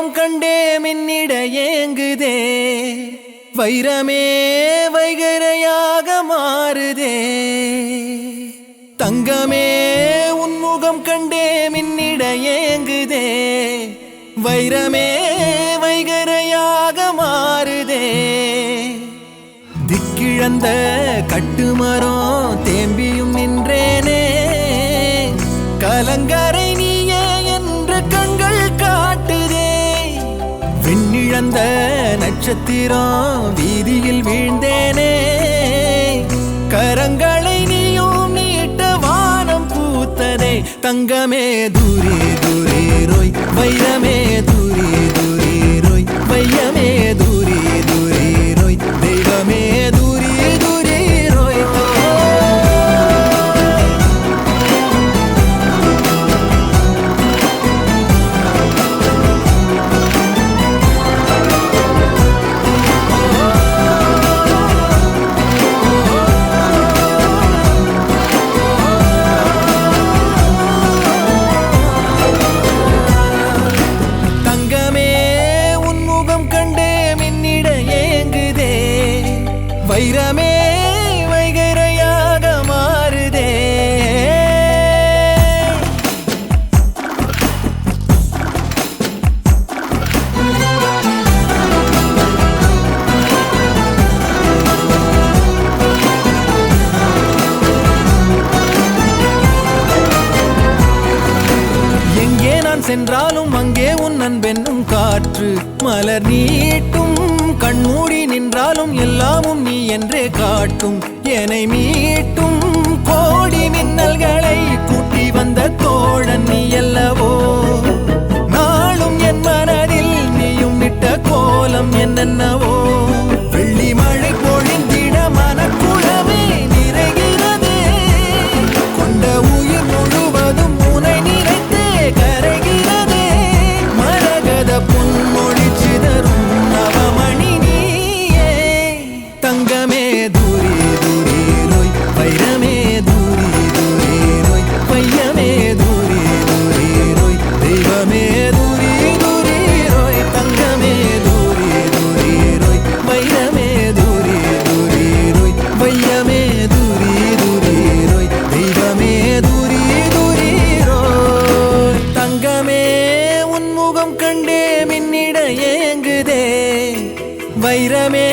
முகம் கண்டே மின்னிட ஏங்குதே வைரமே வைகரையாக மாறுதே தங்கமே உன்முகம் கண்டே மின்னிட ஏங்குதே வைரமே வைகரையாக மாறுதே திக்கிழந்த கட்டுமரம் தேம்பியும் நின்றேனே கலங்கரை நீயே என்று கண்கள் காட்டுதே விண்ணிழந்த நட்சத்திரம் வீதியில் வீழ்ந்தேனே கரங்களை நீயும் நீட்ட வானம் பூத்ததே தங்கமே தூரே தூரே ரோய் வைரமே தூரே தூரே ரோய் வையமே தூரே தூரே ரோய் தெய்வமே தூரே தூரே ரோய் வைரமே வைகரையாக மாறுதே எங்கே நான் சென்றாலும் அங்கே உன் அன்பென்னும் காற்று மலர் நீட்டும் கண்மூடி நின்றாலும் எல்லாமும் நீ என்றே காட்டும் என்னை மீட்டும் கோடி மின்னல்களை கூட்டி வந்த தோழன் நீ அல்லவோ நாளும் என் மனதில் நீயும் விட்ட கோலம் என்னென்னவோ வெள்ளி மழை பொழிந்திட மனக்குளமே நிறைகிறதே கொண்ட உயிர் முழுவதும் உனை நினைத்தே கரைகிறதே மரகத பொன்மொழி சிதறும் நவமணி நீயே தங்கமே தூரே தூரே ரோய் வைரமே தூரே தூரே ரோய் வையமே தூரே தூரே ரோய் தெய்வமே தூரே தூரே ரோய் தங்கமே தூரே தூரே ரோய் வைரமே தூரே தூரே ரோய் வையமே தூரே தூரே ரோய் தெய்வமே தூரே தூரே ரோய் தங்கமே உன்முகம் கண்டே மின்னிட ஏங்குதே வைரமே